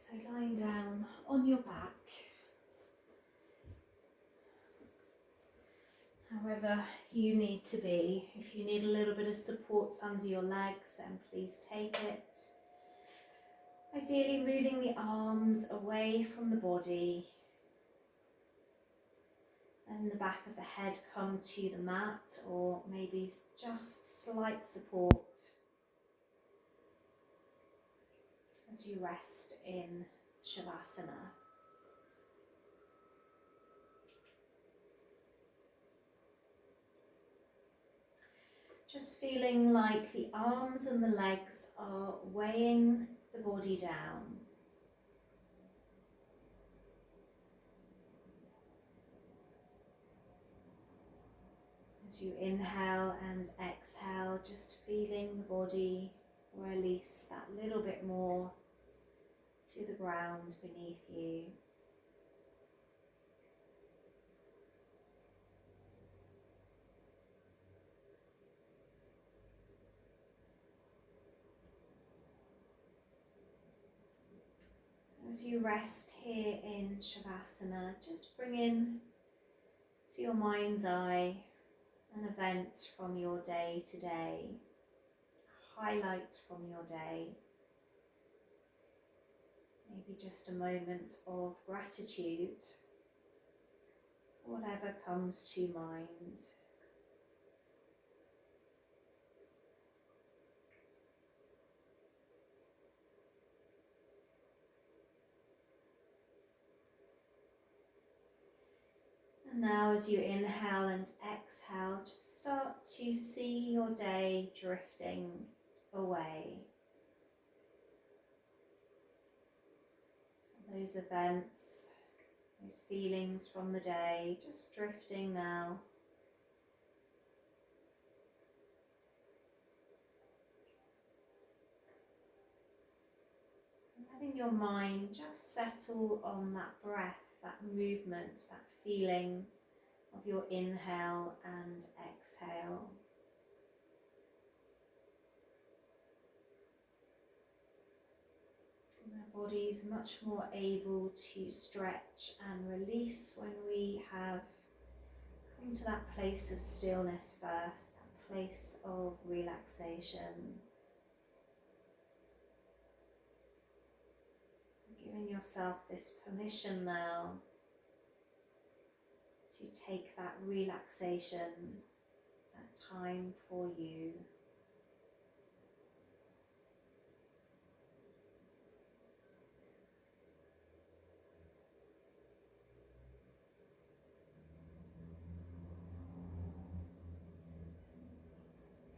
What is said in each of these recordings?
So lying down on your back, however you need to be. If you need a little bit of support under your legs, then please take it. Ideally moving the arms away from the body, letting the back of the head come to the mat, or maybe just slight support as you rest in Shavasana. Just feeling like the arms and the legs are weighing the body down. As you inhale and exhale, just feeling the body release that little bit more to the ground beneath you. So as you rest here in Shavasana, just bring in to your mind's eye an event from your day today, a highlight from your day, maybe just a moment of gratitude, whatever comes to mind. And now as you inhale and exhale, just start to see your day drifting away. So those events, those feelings from the day, just drifting now. And letting your mind just settle on that breath, that movement, that feeling of your inhale and exhale. And our body is much more able to stretch and release when we have come to that place of stillness first, that place of relaxation. Giving yourself this permission now to take that relaxation, that time for you.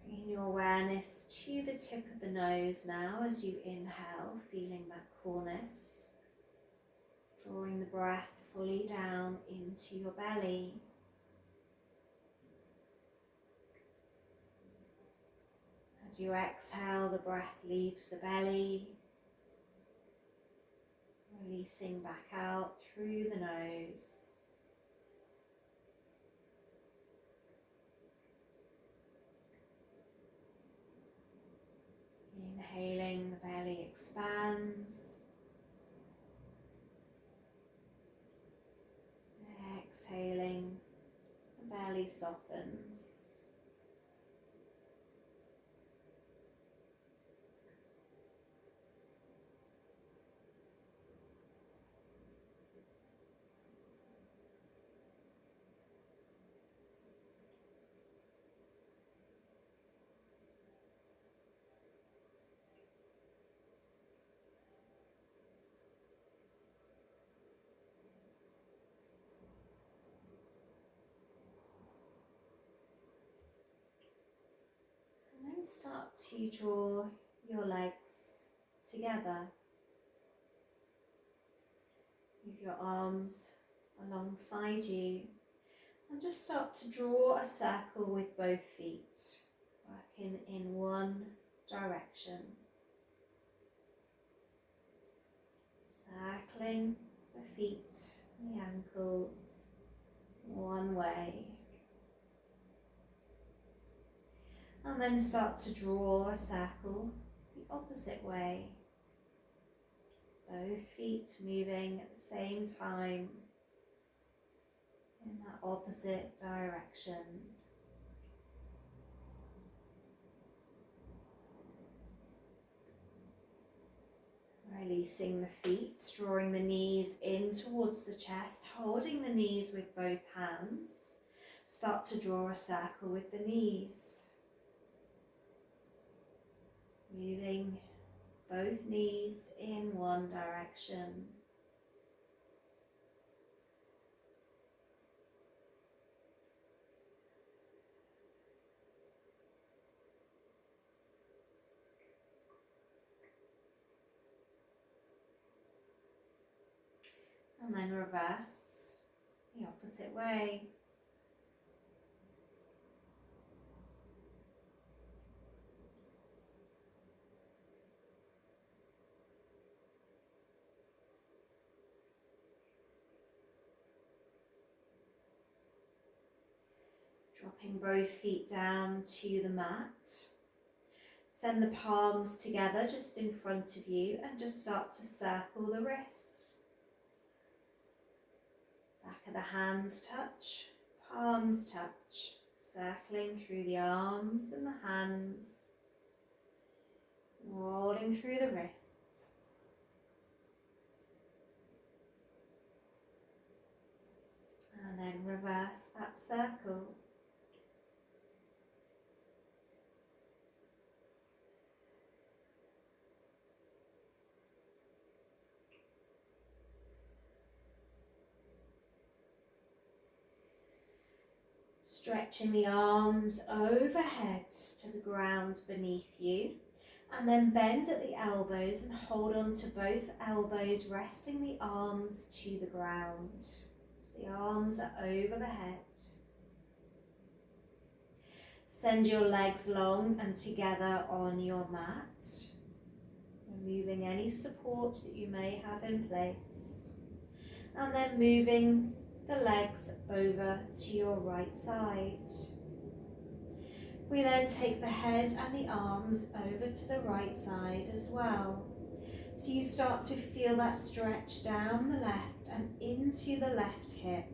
Bringing your awareness to the tip of the nose now as you inhale, feeling that coolness. Drawing the breath fully down into your belly. As you exhale, the breath leaves the belly, releasing back out through the nose. Inhaling, the belly expands. Exhaling, the belly softens. And then start to draw your legs together. Move your arms alongside you and just start to draw a circle with both feet, working in one direction. Circling the feet, the ankles, one way. And then start to draw a circle the opposite way. Both feet moving at the same time in that opposite direction. Releasing the feet, drawing the knees in towards the chest, holding the knees with both hands. Start to draw a circle with the knees. Moving both knees in one direction. And then reverse the opposite way. Dropping both feet down to the mat. Send the palms together just in front of you and just start to circle the wrists. Back of the hands touch, palms touch, circling through the arms and the hands, rolling through the wrists. And then reverse that circle. Stretching the arms overhead to the ground beneath you, and then bend at the elbows and hold on to both elbows, resting the arms to the ground. So the arms are over the head. Send your legs long and together on your mat, removing any support that you may have in place, and then moving the legs over to your right side. We then take the head and the arms over to the right side as well. So you start to feel that stretch down the left and into the left hip.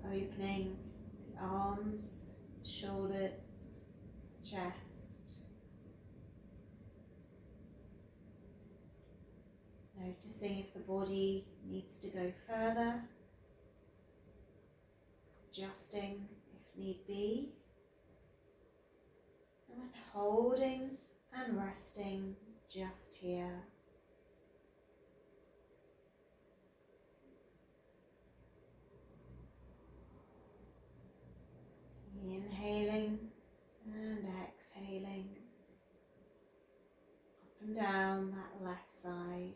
Opening the arms, shoulders, chest. Noticing if the body needs to go further. Adjusting if need be. And then holding and resting just here. Inhaling and exhaling. Up and down that left side.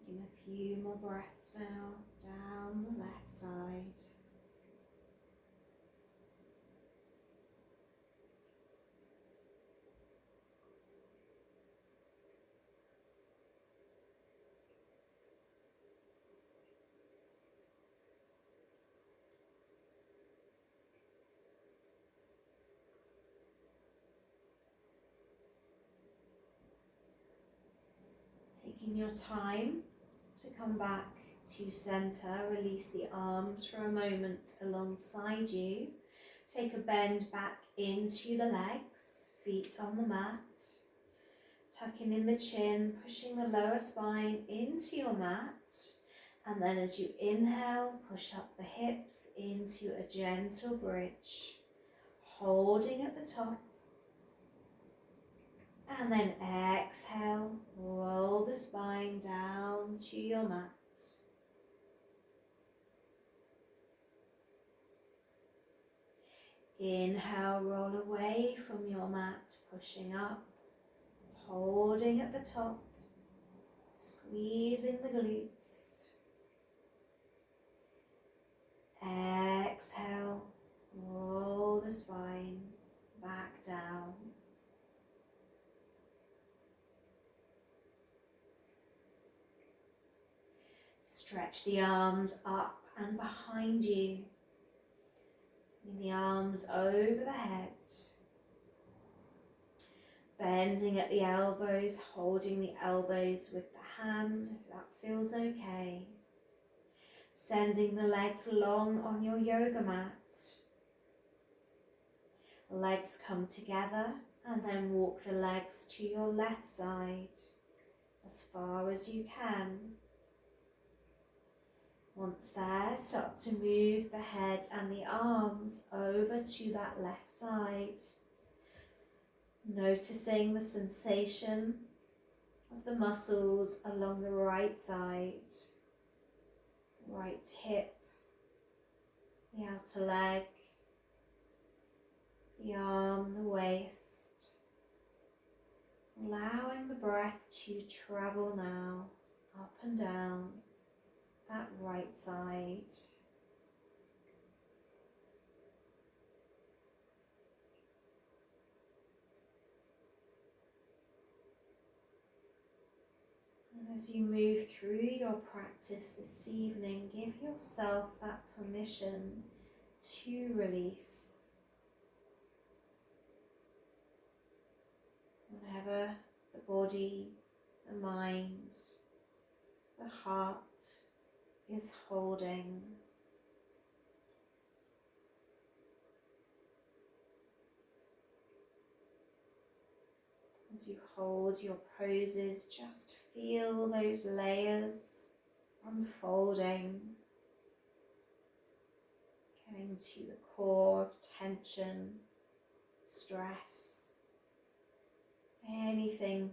Taking a few more breaths now down the left side. Taking your time to come back to center, release the arms for a moment alongside you. Take a bend back into the legs, feet on the mat. Tucking in the chin, pushing the lower spine into your mat. And then as you inhale, push up the hips into a gentle bridge. Holding at the top. And then exhale, roll the spine down to your mat. Inhale, roll away from your mat, pushing up, holding at the top, squeezing the glutes. Exhale, roll the spine back down. Stretch the arms up and behind you. Bring the arms over the head. Bending at the elbows, holding the elbows with the hand, if that feels okay. Sending the legs long on your yoga mat. Legs come together and then walk the legs to your left side as far as you can. Once there, start to move the head and the arms over to that left side. Noticing the sensation of the muscles along the right side, right hip, the outer leg, the arm, the waist. Allowing the breath to travel now up and down that right side. And as you move through your practice this evening, give yourself that permission to release. Whatever the body, the mind, the heart is holding. As you hold your poses, just feel those layers unfolding, getting to the core of tension, stress, anything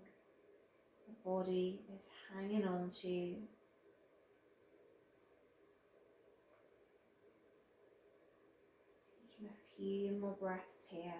the body is hanging on to. Taking a few more breaths here.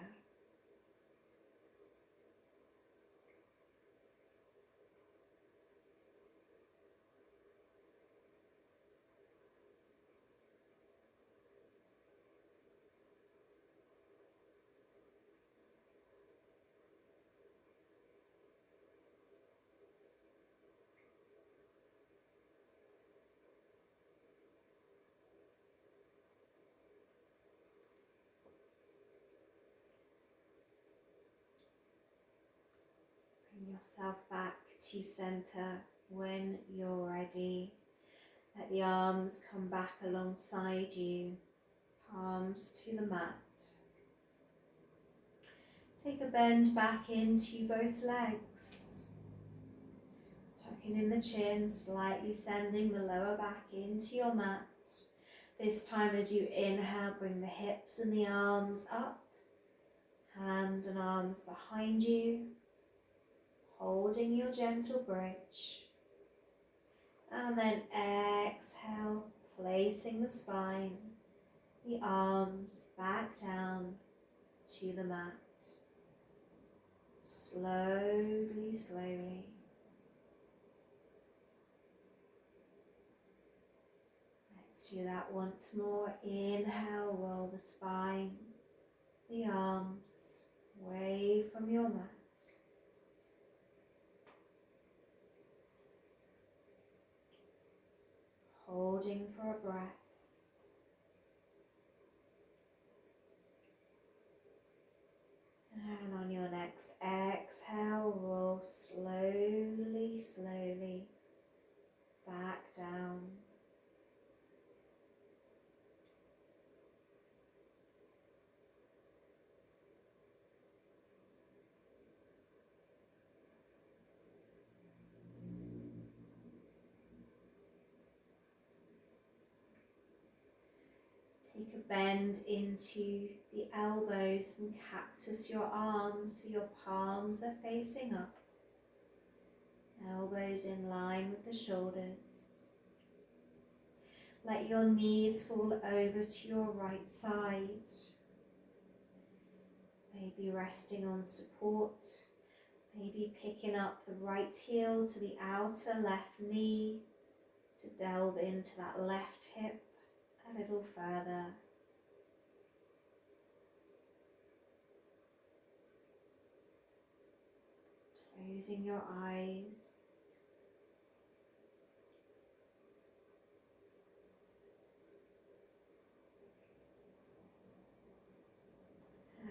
Bring yourself back to center when you're ready. Let the arms come back alongside you, palms to the mat. Take a bend back into both legs. Tucking in the chin, slightly sending the lower back into your mat. This time as you inhale, bring the hips and the arms up. Hands and arms behind you, holding your gentle bridge. And then exhale, placing the spine, the arms back down to the mat. Slowly, slowly. Let's do that once more. Inhale, roll the spine, the arms away from your mat. Holding for a breath. And on your next exhale, roll slowly, slowly back down. Take a bend into the elbows and cactus your arms so your palms are facing up. Elbows in line with the shoulders. Let your knees fall over to your right side. Maybe resting on support, maybe picking up the right heel to the outer left knee to delve into that left hip a little further. Closing your eyes.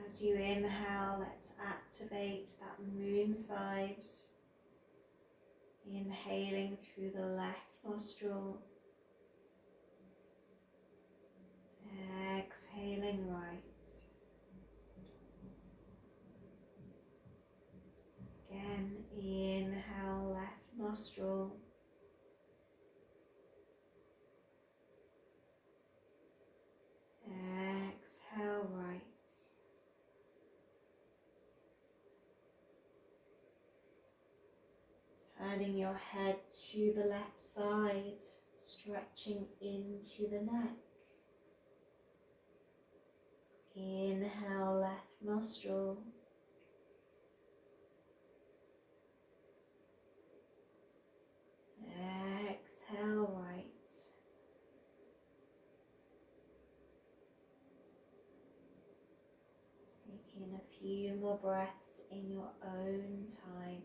As you inhale, let's activate that moon side. Inhaling through the left nostril. Exhaling right. Again, inhale left nostril. Exhale right. Turning your head to the left side, stretching into the neck. Inhale left nostril. Exhale right. Taking a few more breaths in your own time.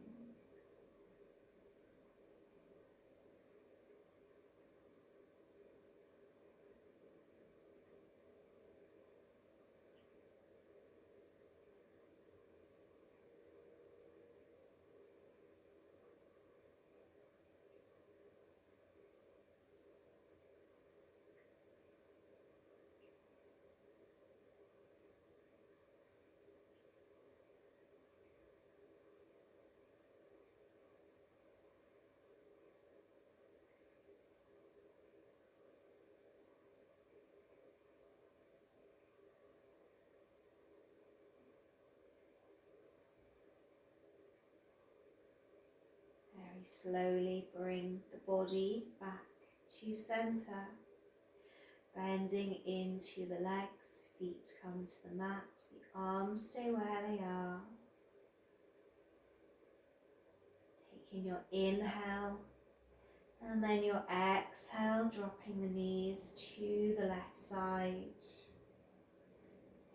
Very slowly bring the body back to center. Bending into the legs, feet come to the mat, the arms stay where they are. Taking your inhale and then your exhale, dropping the knees to the left side.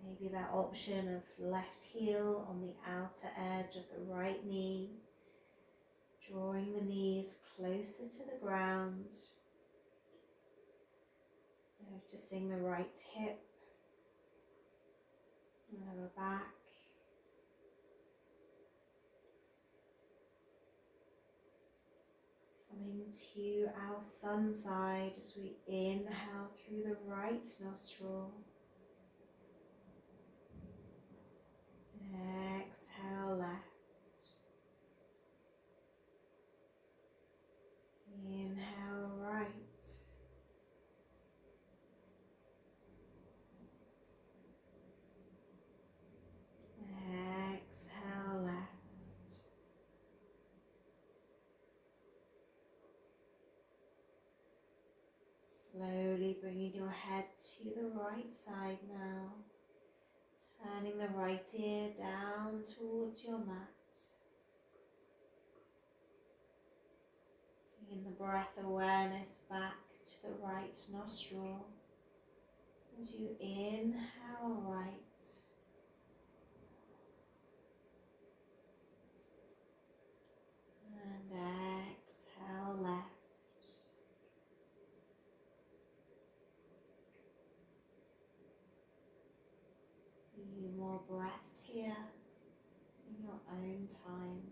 Maybe that option of left heel on the outer edge of the right knee, drawing the knees closer to the ground. Noticing the right hip, lower back. Coming to our sun side as we inhale through the right nostril. Exhale left. Inhale right. Exhale left. Slowly bringing your head to the right side now. Turning the right ear down towards your mat. Bringing the breath awareness back to the right nostril. As you inhale right. And exhale left. Few more breaths here in your own time.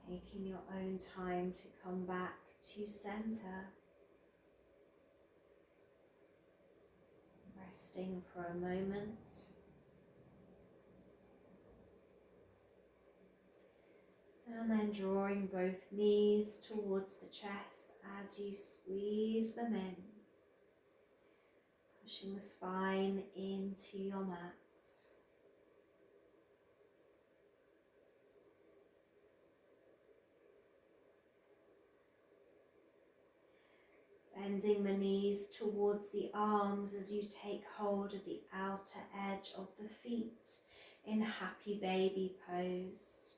taking your own time to come back to center. Resting for a moment. And then drawing both knees towards the chest as you squeeze them in. Pushing the spine into your mat. Bending the knees towards the arms as you take hold of the outer edge of the feet in happy baby pose.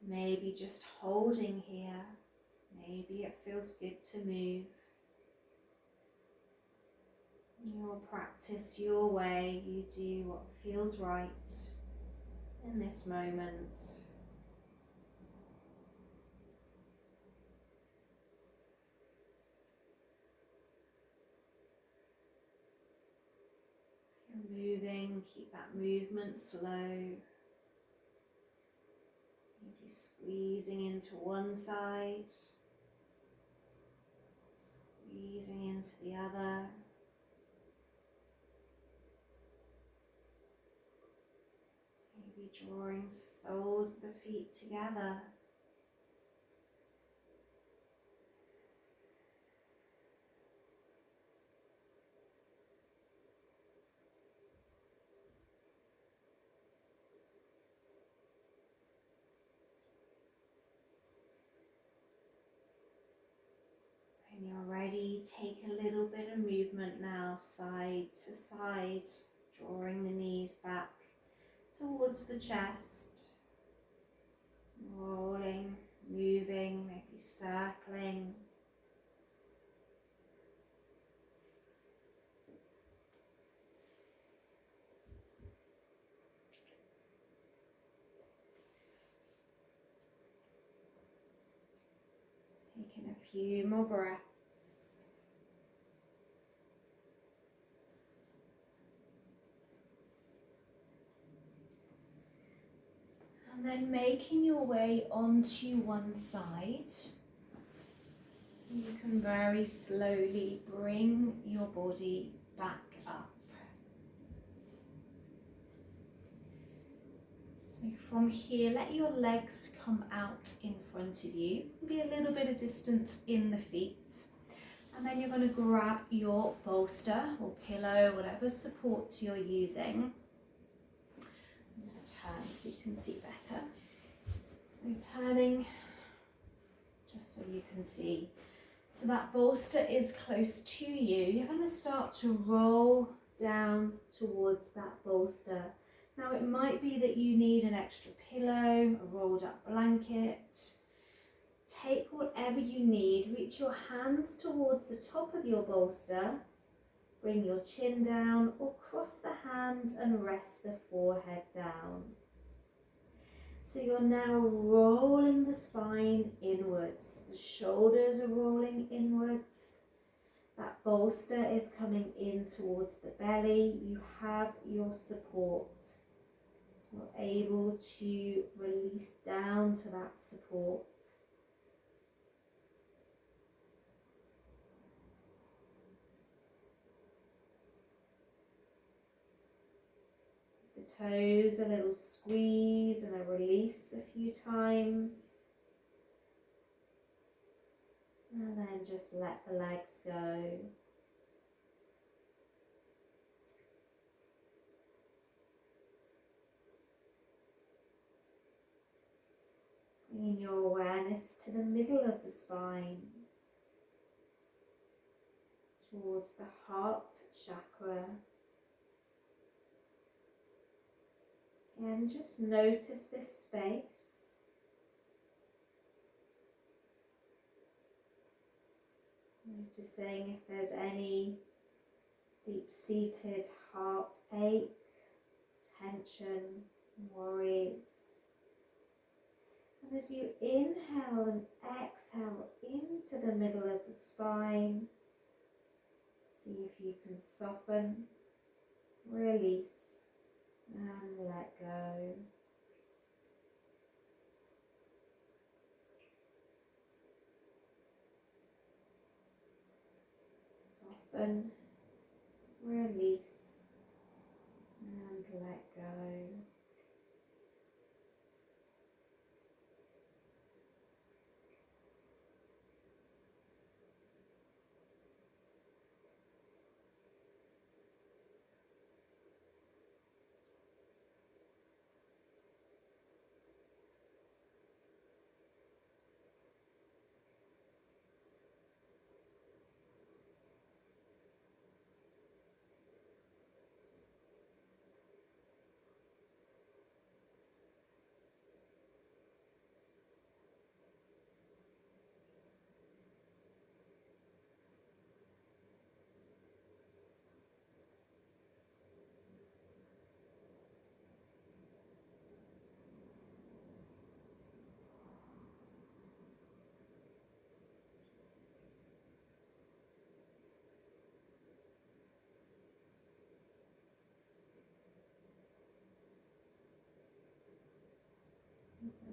Maybe just holding here. Maybe it feels good to move. You'll practice your way. You do what feels right in this moment. If you're moving, keep that movement slow. Maybe squeezing into one side, squeezing into the other. Maybe drawing soles of the feet together. When you're ready, take a little bit of movement now, side to side, drawing the knees back towards the chest, rolling, moving, maybe circling. Taking a few more breaths. And then making your way onto one side. So you can very slowly bring your body back up. So from here, let your legs come out in front of you. Be a little bit of distance in the feet. And then you're going to grab your bolster or pillow, whatever support you're using. I'm going to turn so you can see better. So turning just so you can see. So that bolster is close to you. You're going to start to roll down towards that bolster. Now it might be that you need an extra pillow, a rolled up blanket. Take whatever you need, reach your hands towards the top of your bolster, bring your chin down or cross the hands and rest the forehead down. So you're now rolling the spine inwards, the shoulders are rolling inwards, that bolster is coming in towards the belly, you have your support. You're able to release down to that support. The toes, a little squeeze and a release a few times. And then just let the legs go. Bringing your awareness to the middle of the spine, towards the heart chakra. And just notice this space. Noticing if there's any deep-seated heartache, tension, worries. And as you inhale and exhale into the middle of the spine, see if you can soften, release, and let go. soften, release, and let go.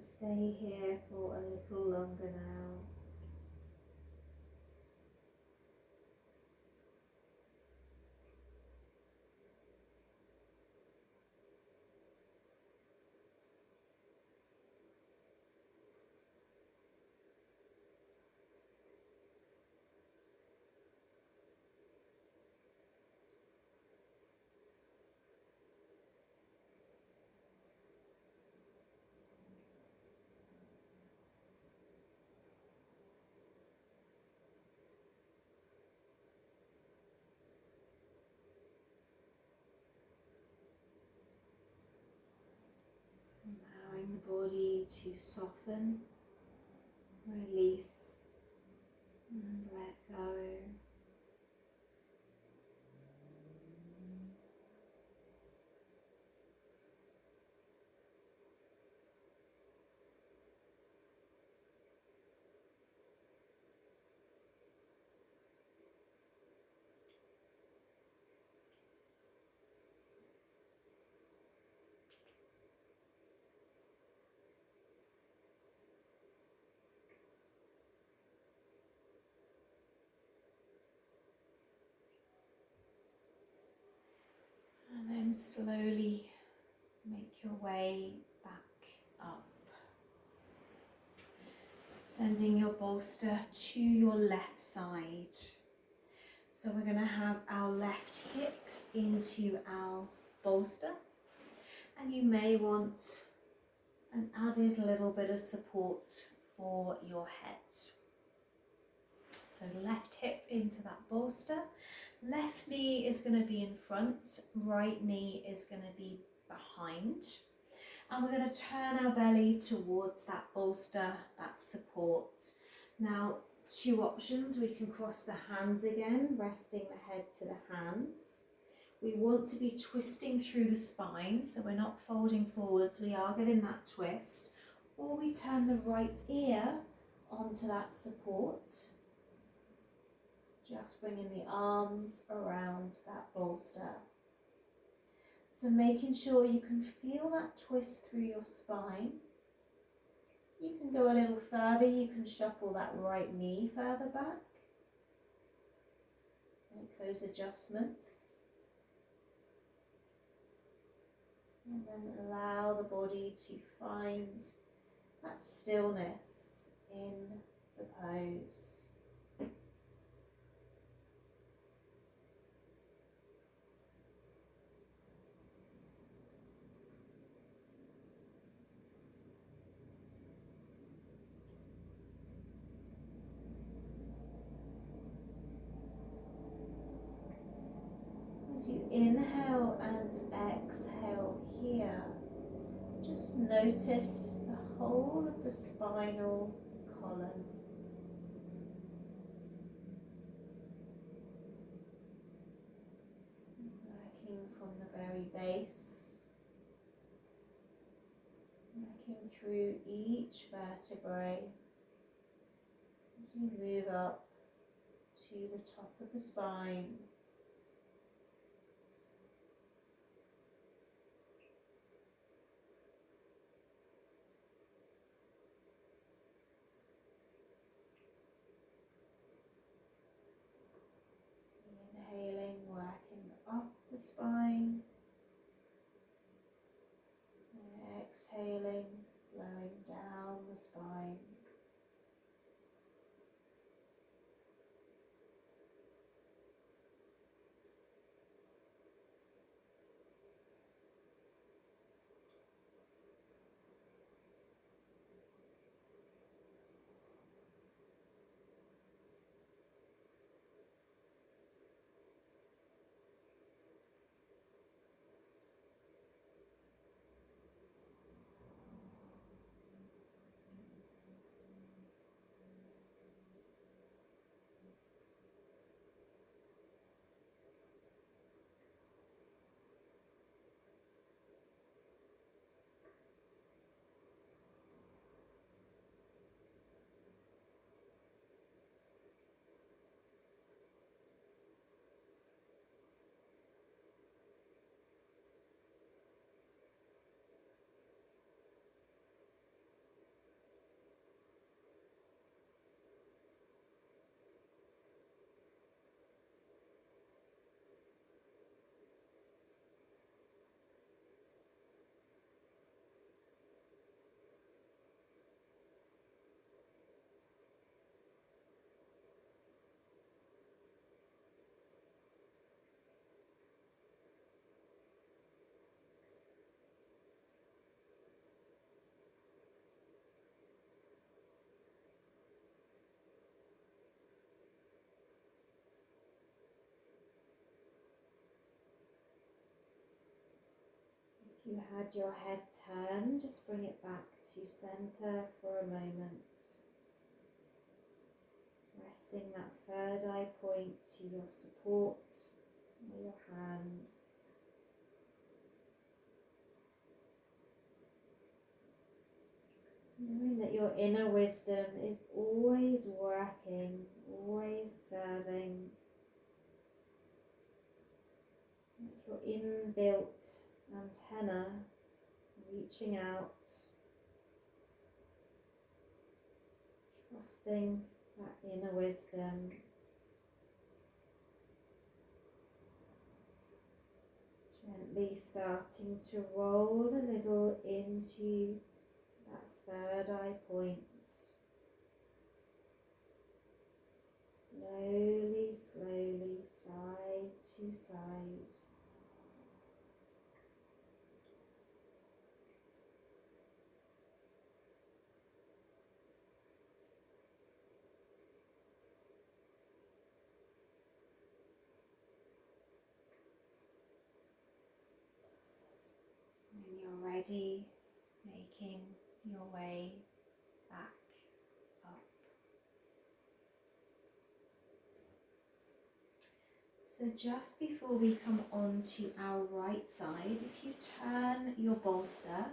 Stay here for a little longer now. Allowing the body to soften, release, and let go. And then slowly make your way back up. Sending your bolster to your left side. So we're going to have our left hip into our bolster. And you may want an added little bit of support for your head. So left hip into that bolster. Left knee is going to be in front, right knee is going to be behind. And we're going to turn our belly towards that bolster, that support. Now, two options. We can cross the hands again, resting the head to the hands. We want to be twisting through the spine, so we're not folding forwards, we are getting that twist. Or we turn the right ear onto that support. Just bringing the arms around that bolster. So making sure you can feel that twist through your spine. You can go a little further, you can shuffle that right knee further back. Make those adjustments. And then allow the body to find that stillness in the pose. As you inhale and exhale here, just notice the whole of the spinal column. Working from the very base, working through each vertebrae as you move up to the top of the spine. the spine. Exhaling, flowing down the spine. If you had your head turned, just bring it back to center for a moment. Resting that third eye point to your support or your hands. Knowing that your inner wisdom is always working, always serving. Like your inbuilt antenna reaching out, trusting that inner wisdom. Gently starting to roll a little into that third eye point. Slowly, slowly, side to side. When you're ready, making your way back up. So just before we come on to our right side, if you turn your bolster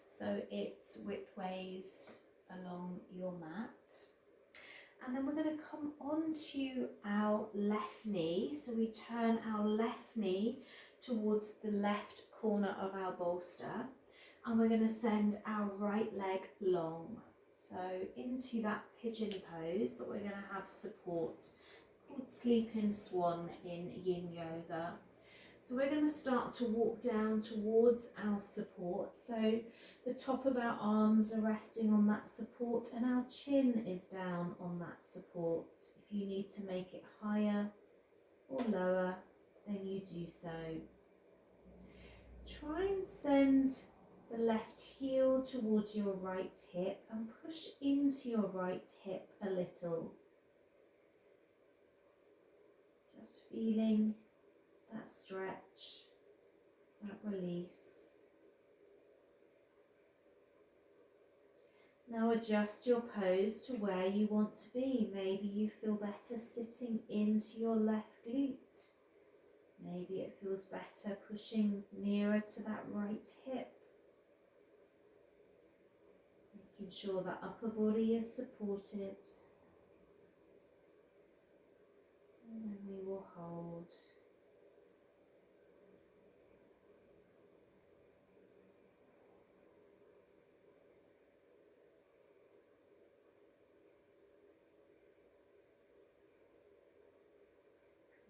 so it's widthways along your mat, and then we're going to come on to our left knee. So we turn our left knee towards the left corner of our bolster, and we're going to send our right leg long. So into that pigeon pose, but we're going to have support, called Sleeping Swan in Yin Yoga. So we're going to start to walk down towards our support. So the top of our arms are resting on that support and our chin is down on that support. If you need to make it higher or lower, then you do so. Try and send the left heel towards your right hip and push into your right hip a little. Just feeling that stretch, that release. Now adjust your pose to where you want to be. Maybe you feel better sitting into your left glute. Maybe it feels better pushing nearer to that right hip. Making sure that upper body is supported. And then we will hold.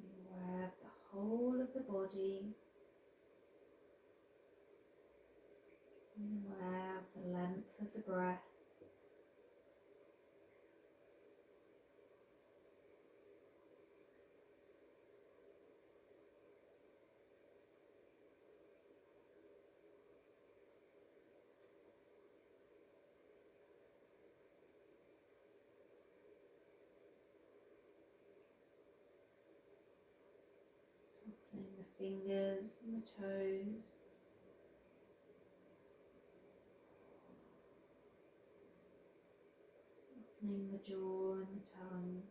Aware of the whole of the body, being aware of the length of the breath. Softening the fingers and the toes. Softening the jaw and the tongue.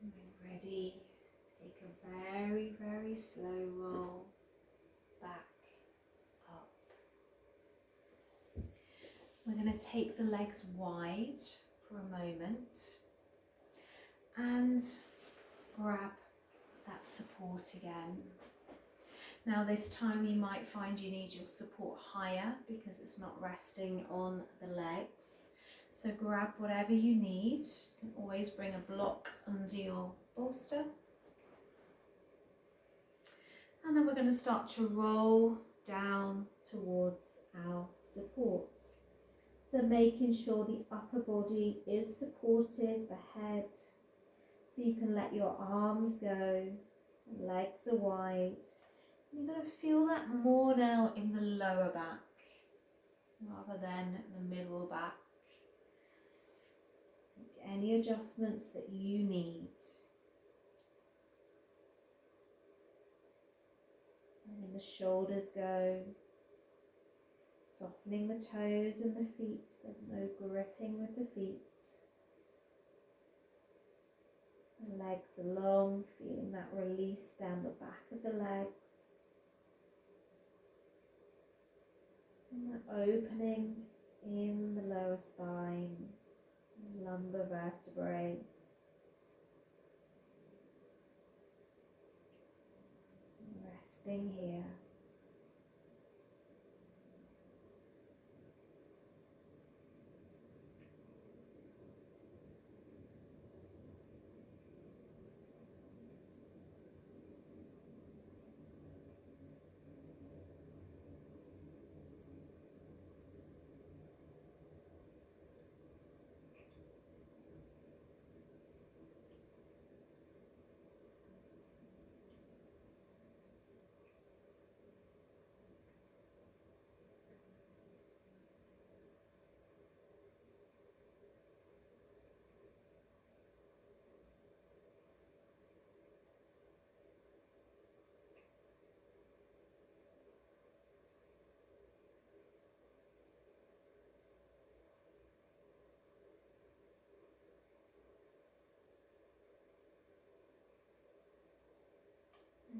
When ready, take a very, very slow roll back up. We're going to take the legs wide for a moment and grab that support again. Now this time you might find you need your support higher because it's not resting on the legs. So grab whatever you need. You can always bring a block under your bolster. And then we're going to start to roll down towards our support. So making sure the upper body is supported, the head. So you can let your arms go, legs are wide. You're going to feel that more now in the lower back rather than the middle back. Make any adjustments that you need. Letting the shoulders go. Softening the toes and the feet. There's no gripping with the feet. The legs are long, feeling that release down the back of the legs. And that opening in the lower spine, lumbar vertebrae. Resting here.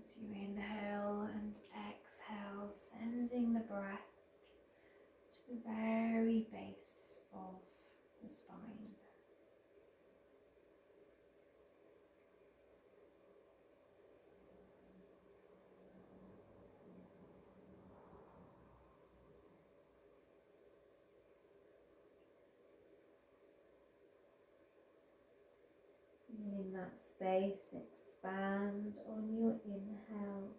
As you inhale and exhale, sending the breath to the very base of the spine. that space expand on your inhale.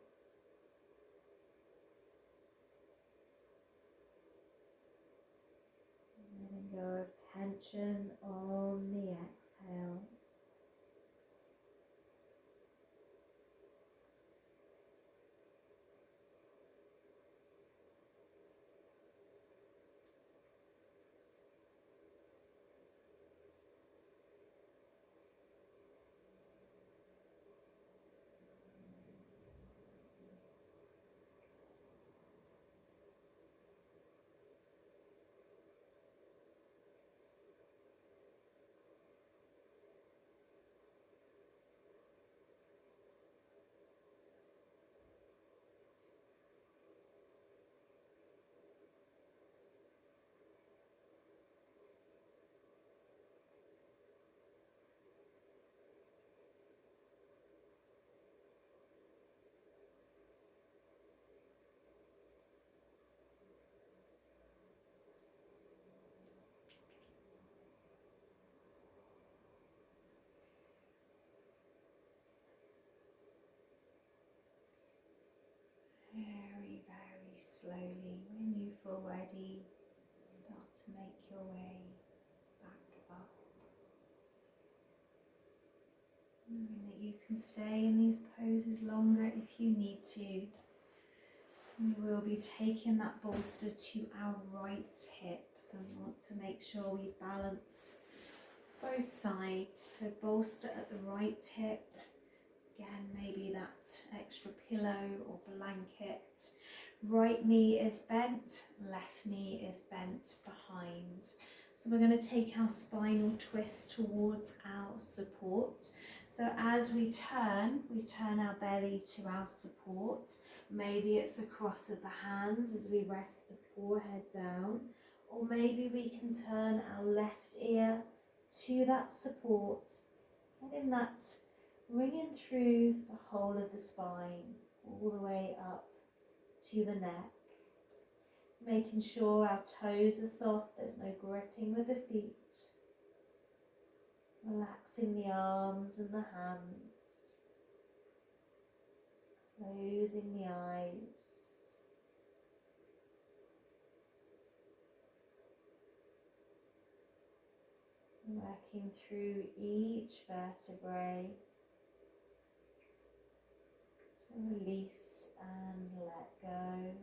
Letting go of tension on the exhale. Very, very slowly, when you feel ready, start to make your way back up. Knowing that you can stay in these poses longer if you need to. We will be taking that bolster to our right hip, so we want to make sure we balance both sides. So bolster at the right hip. Again, maybe that extra pillow or blanket. Right knee is bent, left knee is bent behind. So we're going to take our spinal twist towards our support. So as we turn our belly to our support. Maybe it's a cross of the hands as we rest the forehead down. Or maybe we can turn our left ear to that support. Getting that ringing through the whole of the spine, all the way up to the neck. Making sure our toes are soft, there's no gripping with the feet. Relaxing the arms and the hands. Closing the eyes. Working through each vertebrae. Release and let go.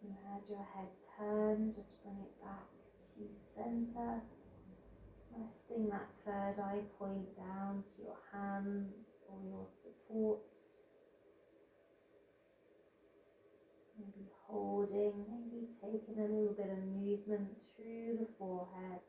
You had your head turned, just bring it back to center. Resting that third eye point down to your hands or your support. Maybe holding, maybe taking a little bit of movement through the forehead.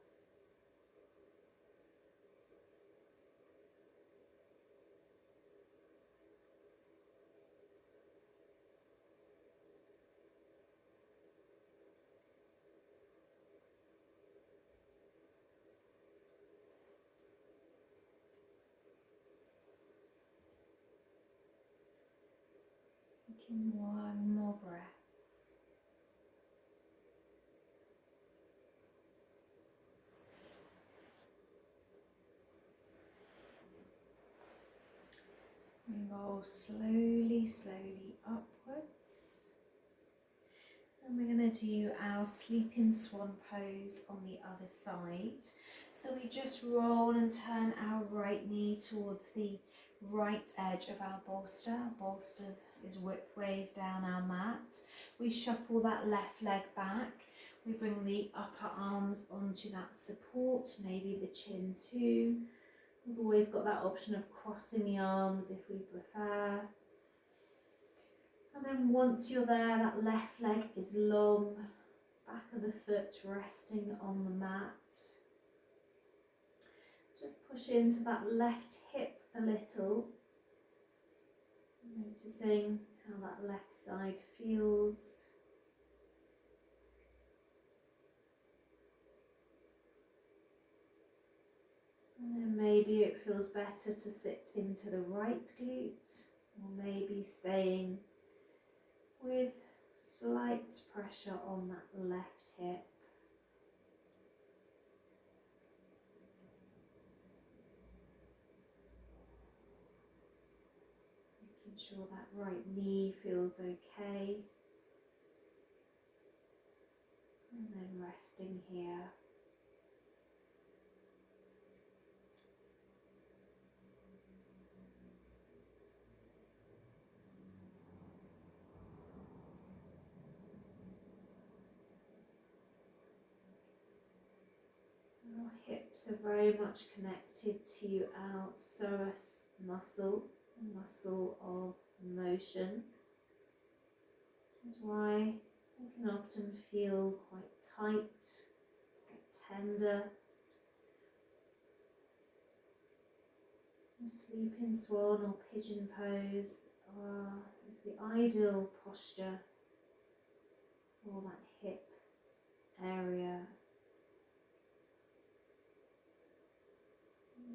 Taking one more breath. We roll slowly, slowly upwards. And we're going to do our sleeping swan pose on the other side. So we just roll and turn our right knee towards the right edge of our bolster. Our bolster is widthways down our mat. We shuffle that left leg back. We bring the upper arms onto that support, maybe the chin too. We've always got that option of crossing the arms if we prefer. And then once you're there, that left leg is long, back of the foot resting on the mat. Just push into that left hip a little, noticing how that left side feels. And then maybe it feels better to sit into the right glute, or maybe staying with slight pressure on that left hip. Making sure that right knee feels okay. And then resting here. Our hips are very much connected to our psoas muscle, the muscle of motion. That's why they can often feel quite tight, quite tender. So sleeping swan or pigeon pose is the ideal posture for that hip area.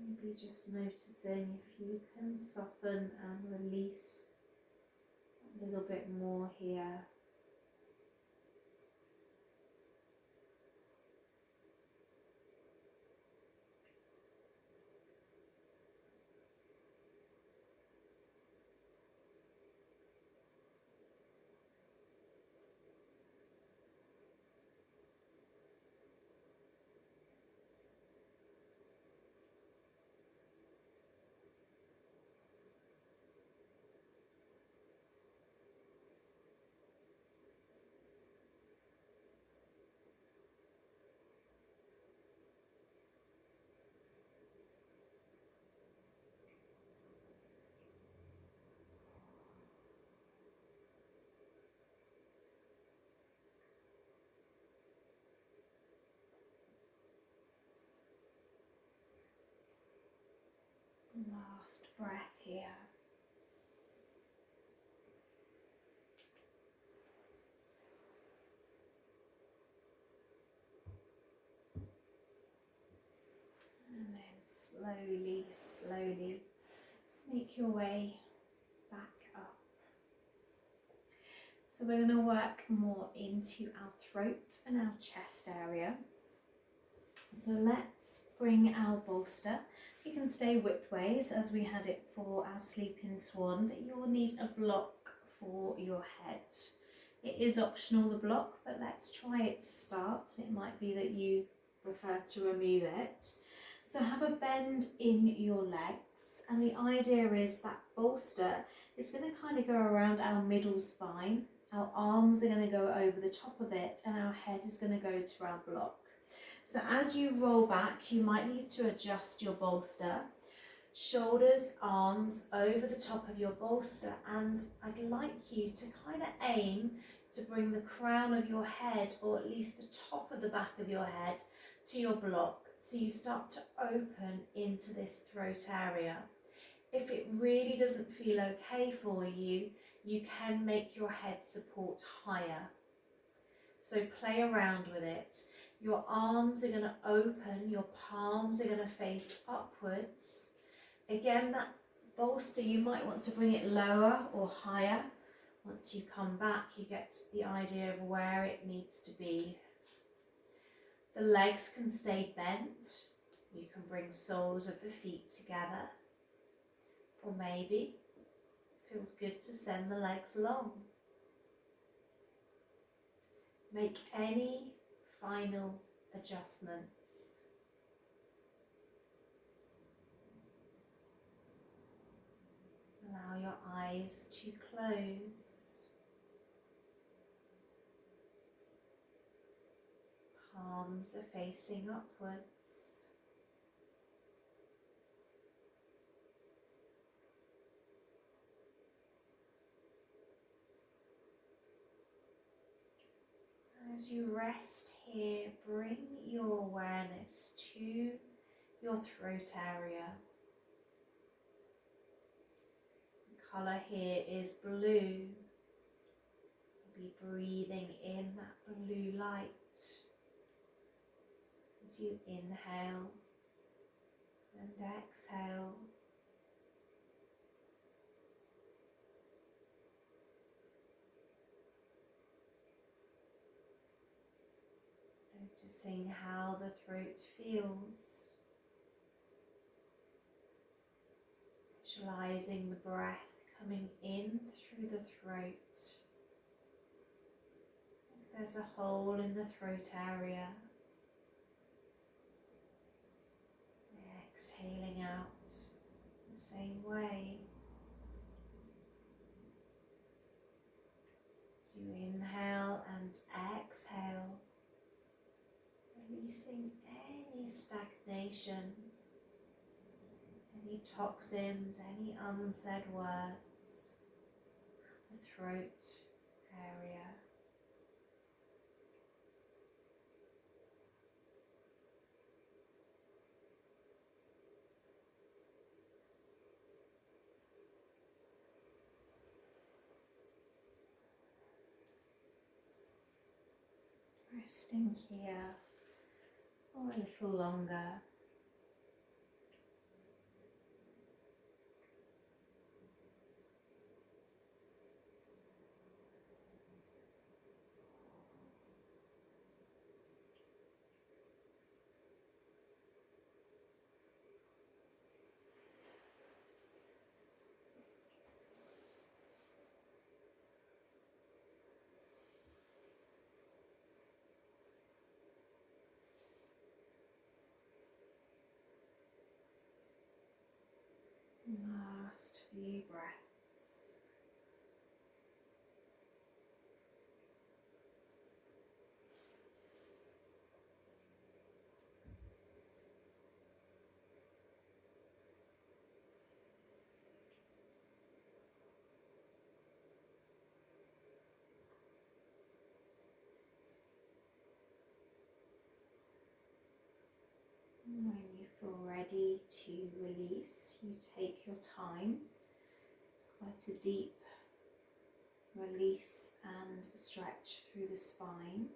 Maybe just noticing if you can soften and release a little bit more here. Last breath here. And then slowly, slowly make your way back up. So we're going to work more into our throat and our chest area. So let's bring our bolster. You can stay widthways as we had it for our sleeping swan, but you'll need a block for your head. It is optional, the block, but let's try it to start. It might be that you prefer to remove it. So have a bend in your legs, and the idea is that bolster is going to kind of go around our middle spine. Our arms are going to go over the top of it, and our head is going to go to our block. So as you roll back, you might need to adjust your bolster. Shoulders, arms over the top of your bolster, and I'd like you to kind of aim to bring the crown of your head, or at least the top of the back of your head, to your block. So you start to open into this throat area. If it really doesn't feel okay for you, you can make your head support higher. So play around with it. Your arms are going to open, your palms are going to face upwards. Again, that bolster, you might want to bring it lower or higher, Once you come back, you get the idea of where it needs to be. The legs can stay bent. You can bring soles of the feet together. Or maybe it feels good to send the legs long. Make any final adjustments. Allow your eyes to close. Palms are facing upwards. As you rest here, bring your awareness to your throat area. The colour here is blue. Be breathing in that blue light as you inhale and exhale. Noticing how the throat feels. Visualizing the breath coming in through the throat. If there's a hole in the throat area, exhaling out the same way. As you inhale and exhale, releasing any stagnation, any toxins, any unsaid words, the throat area. Resting here for a little longer. Last few breaths. When you feel ready to release, you take your time. It's quite a deep release and stretch through the spine.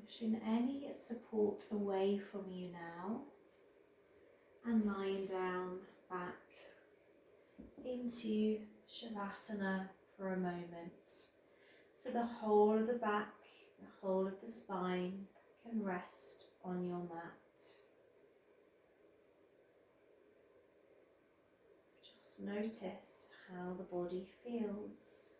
Pushing any support away from you now and lying down back into Shavasana for a moment. So the whole of the back, the whole of the spine can rest on your mat. Just notice how the body feels.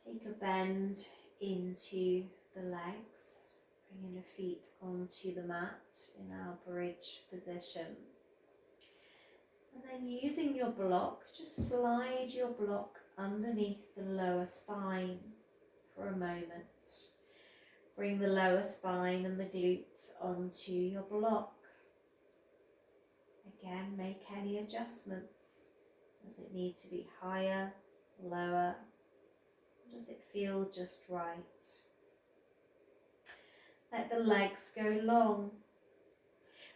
Take a bend into the legs, bringing the feet onto the mat in our bridge position. And then using your block, just slide your block underneath the lower spine for a moment. Bring the lower spine and the glutes onto your block. Again, make any adjustments. Does it need to be higher, lower? Does it feel just right? Let the legs go long.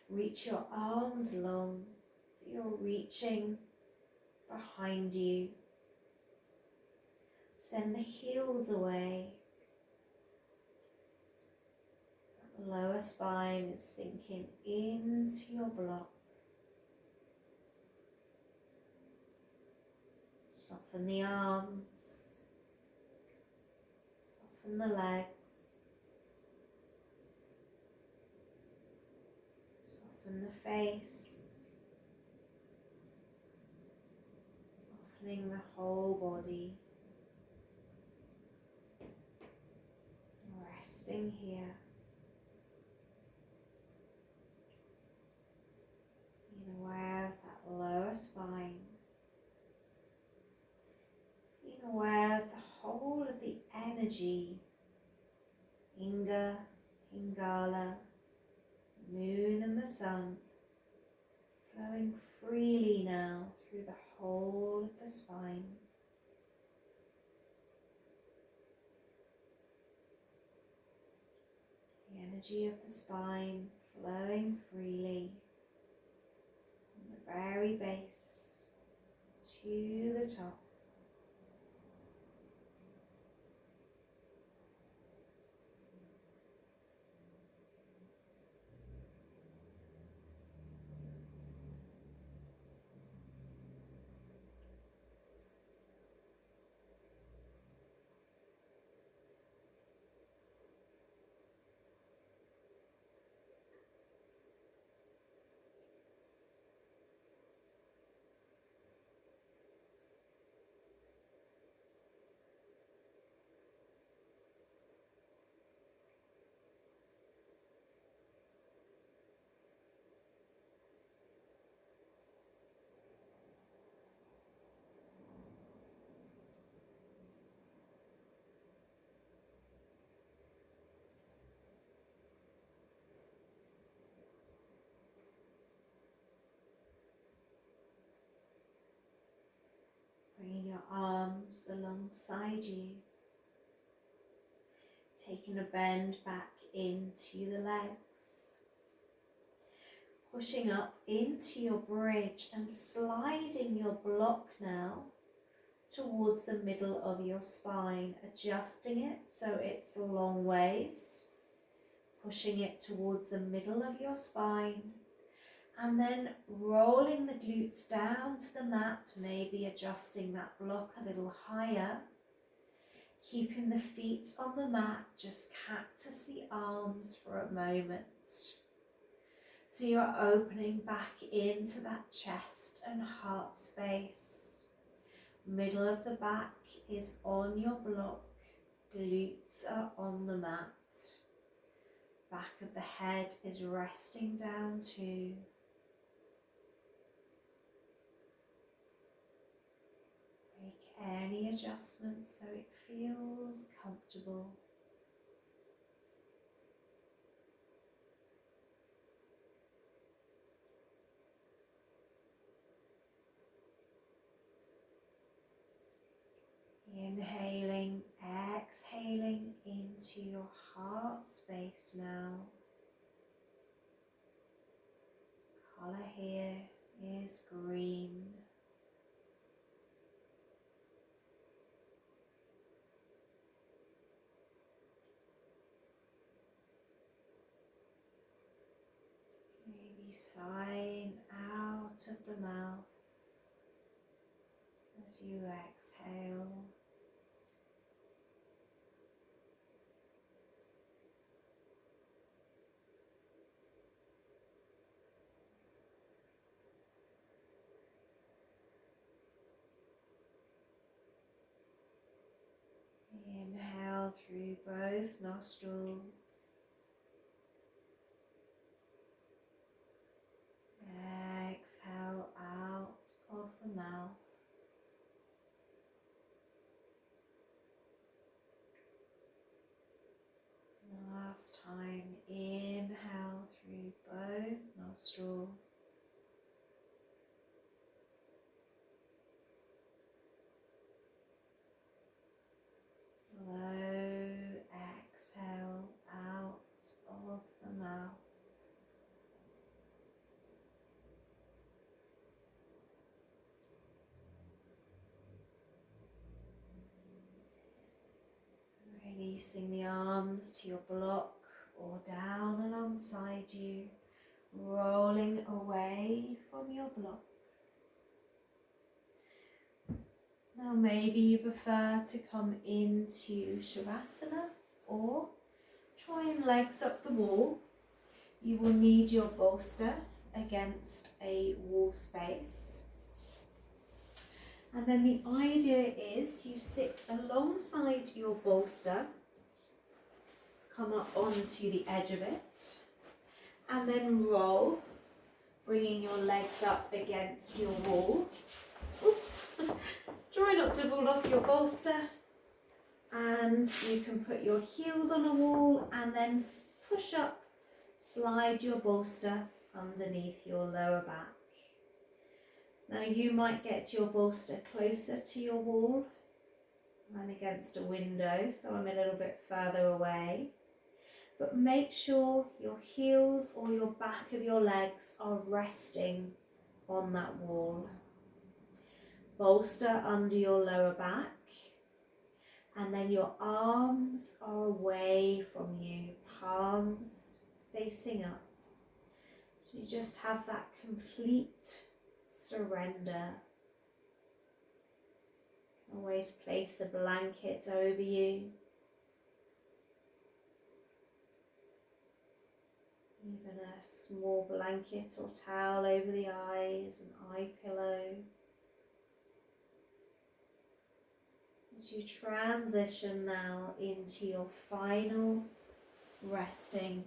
Reach your arms long so So you're reaching behind you. Send the heels away. The lower spine is sinking into your block. Soften the arms. Soften the legs. Soften the face. Softening the whole body. Resting here. Being aware of that lower spine. Being aware of the whole of the energy. Inga, Pingala, moon and the sun. Flowing freely now through the whole of the spine. The energy of the spine flowing freely from the very base to the top. Bringing your arms alongside you. Taking a bend back into the legs. Pushing up into your bridge and sliding your block now towards the middle of your spine. Adjusting it so it's long ways. Pushing it towards the middle of your spine. And then rolling the glutes down to the mat, maybe adjusting that block a little higher. Keeping the feet on the mat, just cactus the arms for a moment. So you're opening back into that chest and heart space. Middle of the back is on your block, glutes are on the mat. Back of the head is resting down too. Make any adjustments so it feels comfortable. Inhaling, exhaling into your heart space now. Colour here is green. Maybe sighing out of the mouth as you exhale. Inhale through both nostrils. Exhale out of the mouth. Last time, inhale through both nostrils. Slow exhale out of the mouth. Releasing the arms to your block or down alongside you, rolling away from your block. Now maybe you prefer to come into Shavasana or try and legs up the wall. You will need your bolster against a wall space. And then the idea is you sit alongside your bolster, come up onto the edge of it, and then roll, bringing your legs up against your wall. Oops, try not to fall off your bolster. And you can put your heels on a wall and then push up, slide your bolster underneath your lower back. Now you might get your bolster closer to your wall. I'm against a window, so I'm a little bit further away. But make sure your heels or your back of your legs are resting on that wall. Bolster under your lower back, and then your arms are away from you, palms facing up. So you just have that complete surrender. Always place a blanket over you. Even a small blanket or towel over the eyes, an eye pillow. As you transition now into your final resting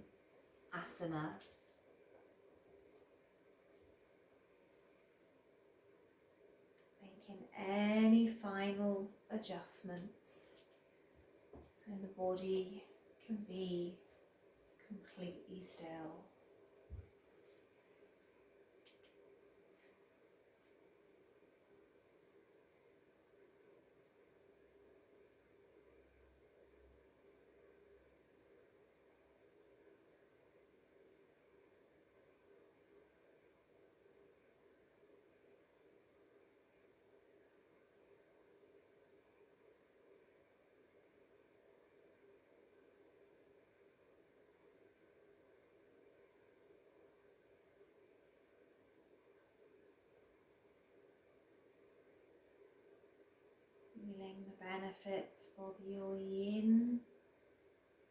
asana. Making any final adjustments so the body can be completely still. Feeling the benefits of your Yin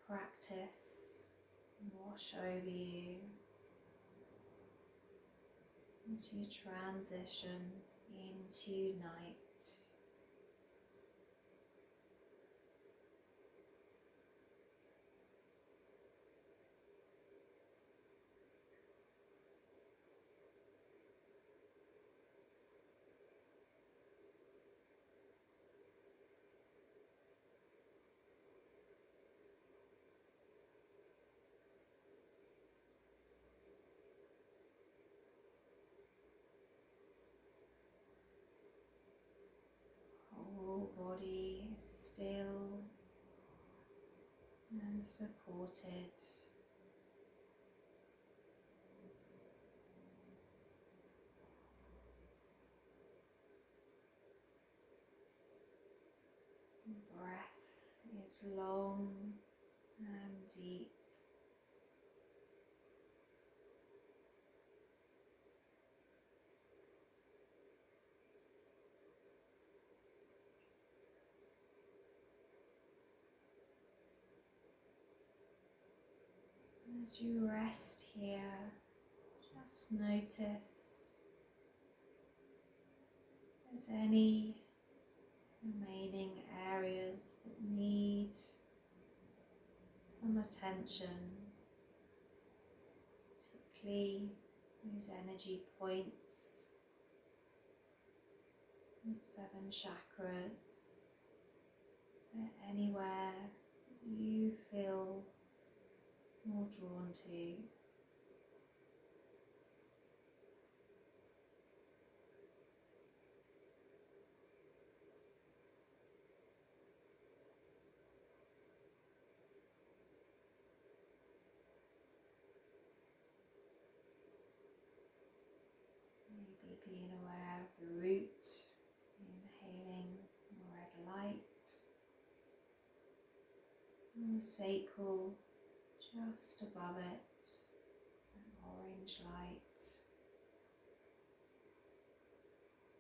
practice wash over you as you transition into night. Whole body still and supported. Breath is long and deep. As you rest here, just notice if there's any remaining areas that need some attention. Particularly those energy points, 7 chakras. Is there anywhere you feel more drawn to? Maybe being aware of the root, inhaling red light, Your sacral just above it, an orange light.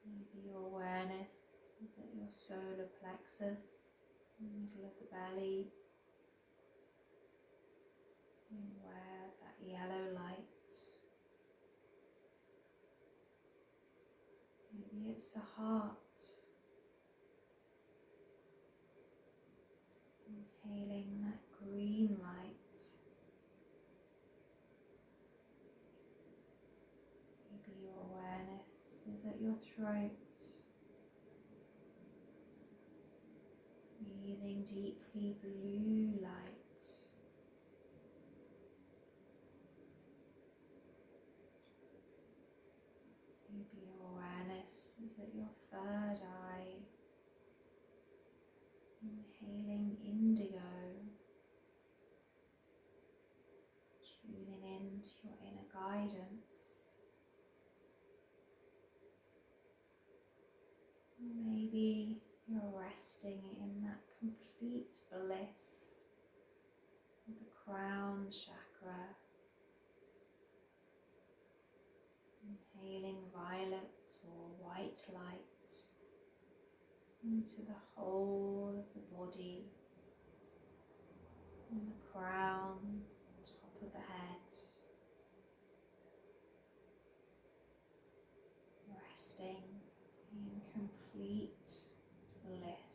Maybe your awareness is at your solar plexus, in the middle of the belly. Being aware of that yellow light. Maybe it's the heart. Inhaling that green light. Maybe your awareness is at your throat. Breathing deeply blue light. Maybe your awareness is at your third eye. Inhaling indigo. Tuning into your inner guidance. Maybe you're resting in that complete bliss of the crown chakra. Inhaling violet or white light into the whole of the body, from the crown, top of the head, resting in complete bliss.